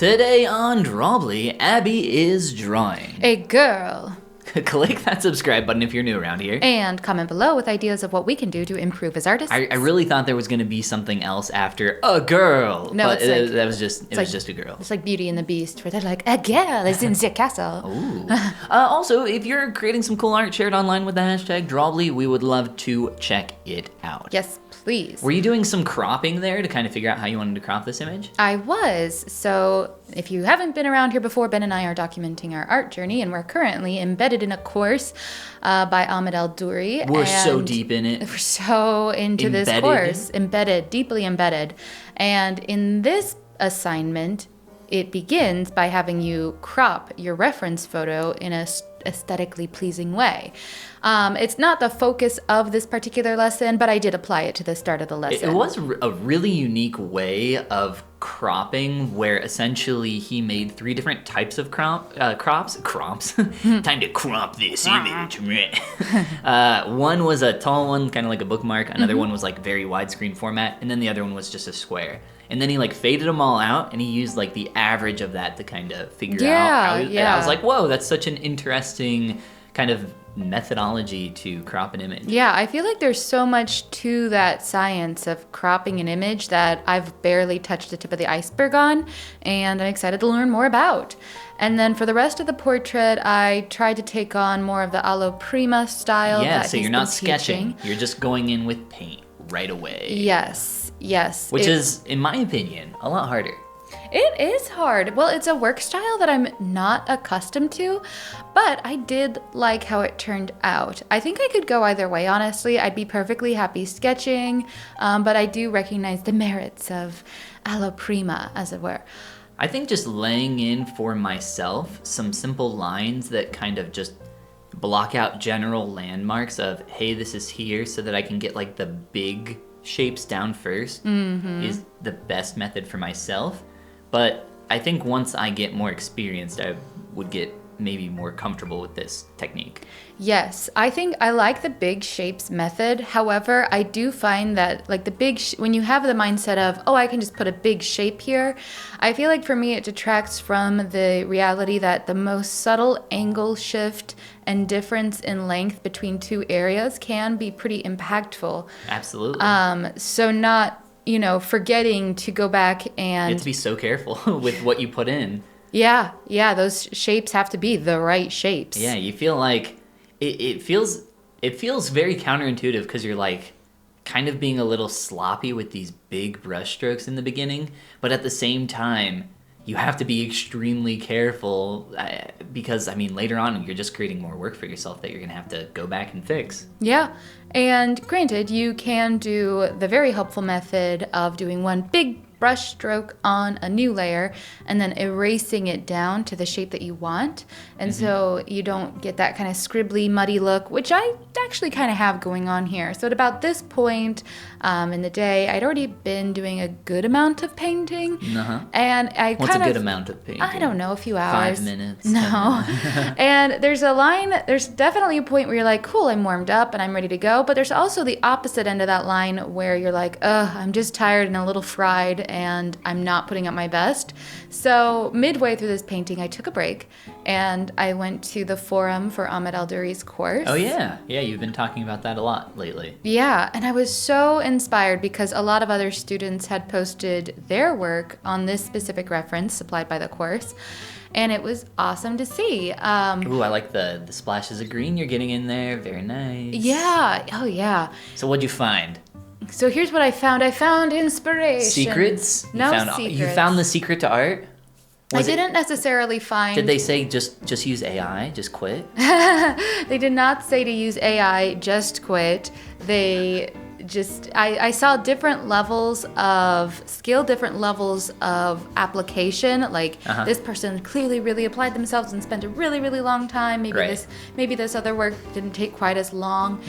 Today on Drawbli, Abby is drawing. A girl. Click that subscribe button if you're new around here. And comment below with ideas of what we can do to improve as artists. I really thought there was going to be something else after a girl. No, but it's that was just just a girl. It's like Beauty and the Beast, where they're like, a girl is in the castle. Ooh. Also, if you're creating some cool art, share it online with the hashtag Drawbli. We would love to check it out. Yes, please. Were you doing some cropping there to kind of figure out how you wanted to crop this image? I was. So if you haven't been around here before, Ben and I are documenting our art journey, and we're currently embedded in a course by Ahmed El-Duri. We're so deep in it. We're so into this course. Embedded, deeply embedded. And in this assignment, it begins by having you crop your reference photo in a aesthetically pleasing way. It's not the focus of this particular lesson, but I did apply it to the start of the lesson. It was a really unique way of cropping, where essentially he made 3 different types of crops. Time to crop this image. One was a tall one, kind of like a bookmark. Another one was like very widescreen format, and then the other one was just a square. And then he like faded them all out, and he used like the average of that to kind of figure out. I was like, whoa, that's such an interesting kind of methodology to crop an image. Yeah, I feel like there's so much to that science of cropping an image that I've barely touched the tip of the iceberg on, and I'm excited to learn more about. And then for the rest of the portrait, I tried to take on more of the alla prima style. Yeah, so you're not sketching, you're just going in with paint right away. Yes. Which is, in my opinion, a lot harder. It is hard. Well, it's a work style that I'm not accustomed to, but I did like how it turned out. I think I could go either way, honestly. I'd be perfectly happy sketching, but I do recognize the merits of alla prima, as it were. I think just laying in for myself some simple lines that kind of just block out general landmarks of, hey, this is here, so that I can get like the big shapes down first is the best method for myself. But I think once I get more experienced, I would get maybe more comfortable with this technique. Yes, I think I like the big shapes method. However, I do find that like the big, when you have the mindset of, oh, I can just put a big shape here, I feel like for me it detracts from the reality that the most subtle angle shift and difference in length between 2 areas can be pretty impactful. Absolutely. So not, forgetting to go back and... You have to be so careful with what you put in. Yeah, those shapes have to be the right shapes. Yeah, you feel like it feels very counterintuitive, because you're like kind of being a little sloppy with these big brush strokes in the beginning, but at the same time you have to be extremely careful, because later on you're just creating more work for yourself that you're gonna have to go back and fix. Yeah, and granted, you can do the very helpful method of doing one big brush stroke on a new layer and then erasing it down to the shape that you want. And so you don't get that kind of scribbly, muddy look, which I actually kind of have going on here. So at about this point in the day, I'd already been doing a good amount of painting. And I What's a good amount of painting? I don't know, a few hours. 5 minutes? No. And there's definitely a point where you're like, cool, I'm warmed up and I'm ready to go. But there's also the opposite end of that line where you're like, I'm just tired and a little fried, and I'm not putting up my best. So midway through this painting, I took a break and I went to the forum for Ahmed El-Duri's course. Oh yeah, you've been talking about that a lot lately. Yeah, and I was so inspired because a lot of other students had posted their work on this specific reference supplied by the course, and it was awesome to see. Ooh, I like the splashes of green you're getting in there. Very nice. Yeah, oh yeah. So what'd you find? So here's what I found. I found inspiration. Secrets? Secrets. You found the secret to art? I didn't necessarily find... Did they say just use AI, just quit? They did not say to use AI, just quit. They just... I saw different levels of skill, different levels of application. Like this person clearly really applied themselves and spent a really, really long time. Maybe this other work didn't take quite as long.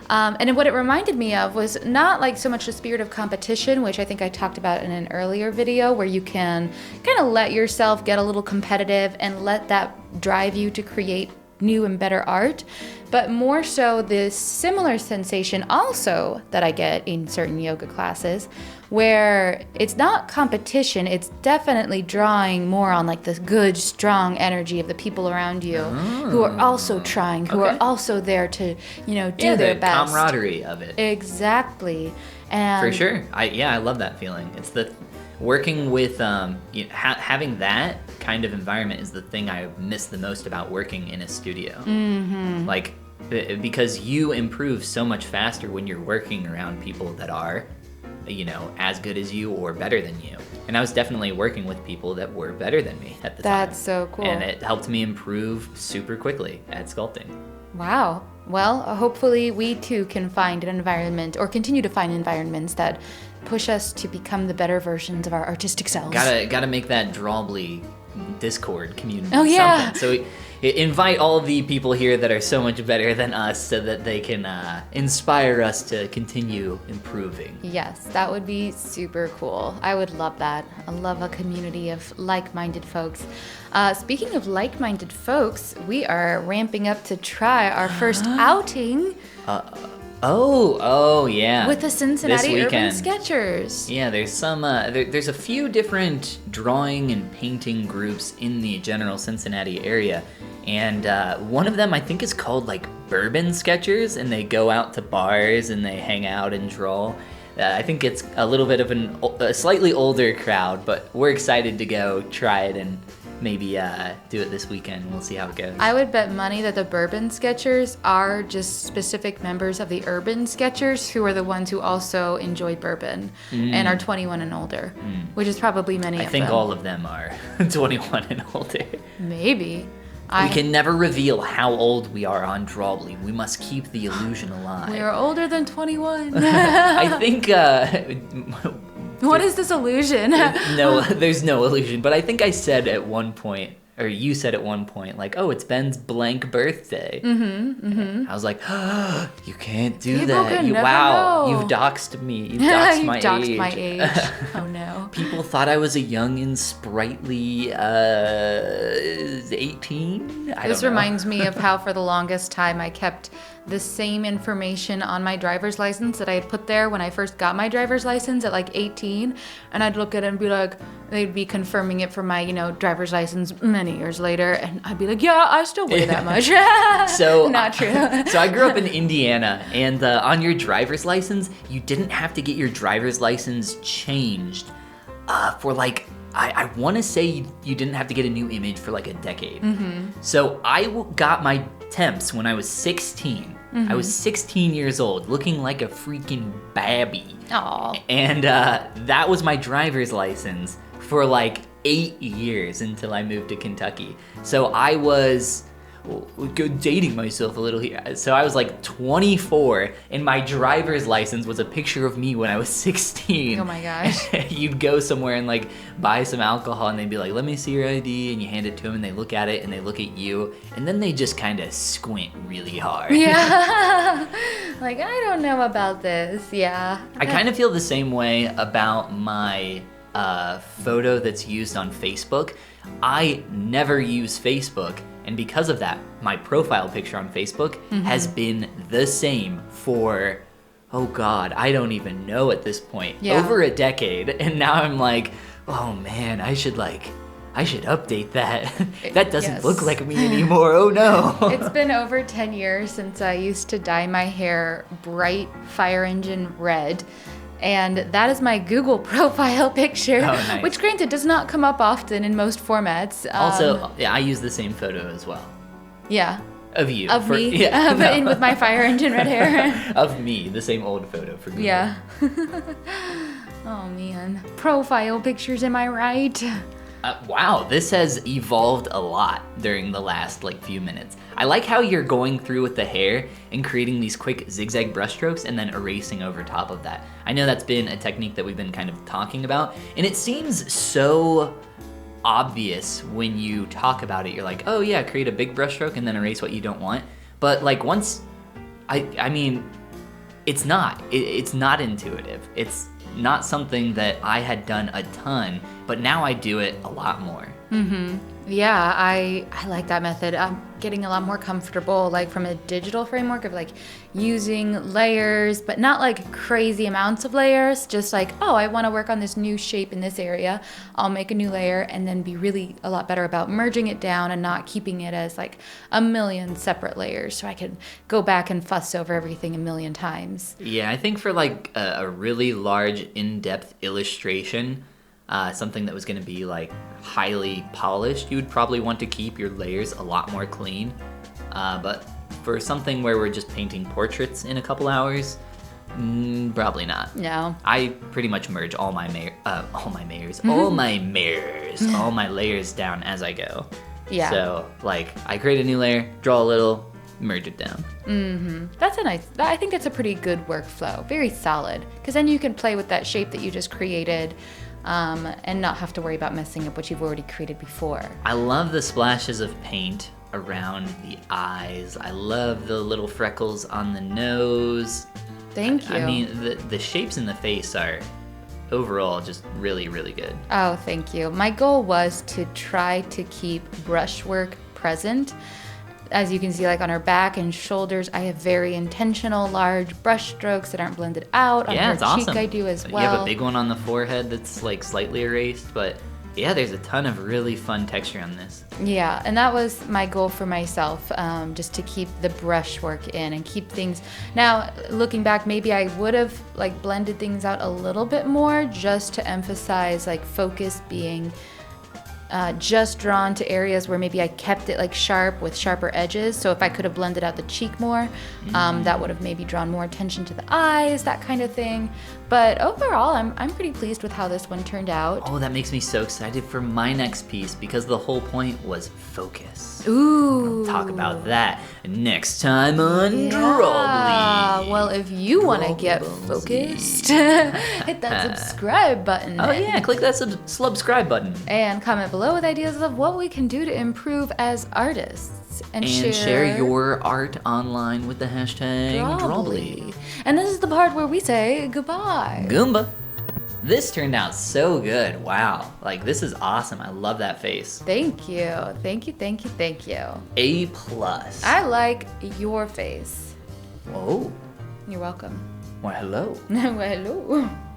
And what it reminded me of was not like so much the spirit of competition, which I think I talked about in an earlier video, where you can kind of let yourself get a little competitive and let that drive you to create new and better art, but more so this similar sensation also that I get in certain yoga classes, where it's not competition, it's definitely drawing more on like this good, strong energy of the people around you who are also trying, who are also there to, you know, do their the best. camaraderie of it. Exactly. And For sure. I love that feeling. It's the working with having that kind of environment is the thing I miss the most about working in a studio. Like, because you improve so much faster when you're working around people that are, you know, as good as you or better than you. And I was definitely working with people that were better than me at the time. That's so cool. And it helped me improve super quickly at sculpting. Wow. Well, hopefully we too can find an environment or continue to find environments that push us to become the better versions of our artistic selves. Gotta make that Drawbli Discord community. Oh, yeah. Something. So invite all of the people here that are so much better than us so that they can inspire us to continue improving. Yes, that would be super cool. I would love that. I love a community of like-minded folks. Speaking of like-minded folks, we are ramping up to try our first outing Oh yeah. with the Cincinnati This Urban weekend. Sketchers. Yeah, there's some. There's a few different drawing and painting groups in the general Cincinnati area, and one of them I think is called like Bourbon Sketchers, and they go out to bars and they hang out and draw. I think it's a little bit of a slightly older crowd, but we're excited to go try it and maybe do it this weekend. We'll see how it goes. I would bet money that the Bourbon Sketchers are just specific members of the Urban Sketchers who are the ones who also enjoy bourbon and are 21 and older, which is probably many of them. I think all of them are 21 and older. Maybe. We can never reveal how old we are on Drawbli. We must keep the illusion alive. We are older than 21. I think What is this illusion? no, there's no illusion. But I think I said at one point, or you said at one point, like, oh, it's Ben's blank birthday. I was like, oh, you can't do People that. can never Wow, know. you've doxed me. You've doxed You've my doxed age. my age. Oh no. People thought I was a young and sprightly 18. This reminds me of how for the longest time I kept the same information on my driver's license that I had put there when I first got my driver's license at like 18, and I'd look at it and be like, they'd be confirming it for my, you know, driver's license many years later, and I'd be like, yeah, I still weigh that much. So not true. So I grew up in Indiana, and on your driver's license, you didn't have to get your driver's license changed for like, I want to say you didn't have to get a new image for like a decade. So I got my temps when I was 16. I was 16 years old, looking like a freaking babby. Aw. And that was my driver's license for like 8 years until I moved to Kentucky. So I was dating myself a little here. So I was like 24, and my driver's license was a picture of me when I was 16. Oh my gosh. You'd go somewhere and like buy some alcohol, and they'd be like, let me see your ID, and you hand it to them, and they look at it, and they look at you, and then they just kind of squint really hard. Yeah. Like, I don't know about this. Yeah. I kind of feel the same way about my photo that's used on Facebook. I never use Facebook, and because of that, my profile picture on Facebook has been the same for, oh God, I don't even know at this point, over a decade. And now I'm like, oh man, I should update that. That doesn't look like me anymore. Oh no. It's been over 10 years since I used to dye my hair bright fire engine red. And that is my Google profile picture, nice. which granted does not come up often in most formats. Also, yeah, I use the same photo as well. Yeah. Of you. Of me, but in with my fire engine red hair. Of me, the same old photo for Google. Yeah. Oh man. Profile pictures, am I right? Wow, this has evolved a lot during the last few minutes. I like how you're going through with the hair and creating these quick zigzag brushstrokes and then erasing over top of that. I know that's been a technique that we've been kind of talking about, and it seems so obvious when you talk about it. You're like, oh yeah, create a big brushstroke and then erase what you don't want. But once, I mean, it's not intuitive. It's not something that I had done a ton, but now I do it a lot more. Yeah, I like that method. I'm getting a lot more comfortable, like from a digital framework of like using layers, but not like crazy amounts of layers. Just like, oh, I want to work on this new shape in this area. I'll make a new layer and then be really a lot better about merging it down and not keeping it as like a million separate layers so I can go back and fuss over everything a million times. Yeah, I think for like a really large, in-depth illustration, something that was going to be like highly polished, you would probably want to keep your layers a lot more clean. But for something where we're just painting portraits in a couple hours, probably not. No. I pretty much merge all my all my layers down as I go. Yeah. So like I create a new layer, draw a little, merge it down. I think that's a pretty good workflow. Very solid. Because then you can play with that shape that you just created. And not have to worry about messing up what you've already created before. I love the splashes of paint around the eyes. I love the little freckles on the nose. Thank you. I mean, the shapes in the face are overall just really, really good. Oh, thank you. My goal was to try to keep brushwork present. As you can see, like on her back and shoulders, I have very intentional large brush strokes that aren't blended out. On her it's cheek, awesome. I do as well. You have a big one on the forehead that's like slightly erased, but yeah, there's a ton of really fun texture on this. Yeah, and that was my goal for myself, just to keep the brushwork in and keep things. Now, looking back, maybe I would have like blended things out a little bit more just to emphasize like focus being just drawn to areas where maybe I kept it like sharp with sharper edges. So if I could have blended out the cheek more, that would have maybe drawn more attention to the eyes, that kind of thing. But overall, I'm pretty pleased with how this one turned out. Oh, that makes me so excited for my next piece because the whole point was focus. Ooh. We'll talk about that next time on Drawbli. Well, if you want to get focused, hit that subscribe button. Oh yeah, click that subscribe button. And comment below with ideas of what we can do to improve as artists. And share your art online with the hashtag Drawbli. And this is the part where we say goodbye. Goomba. This turned out so good. Wow. Like, this is awesome. I love that face. Thank you. Thank you, thank you, thank you. A+. I like your face. Oh. You're welcome. Well, hello. Well, hello.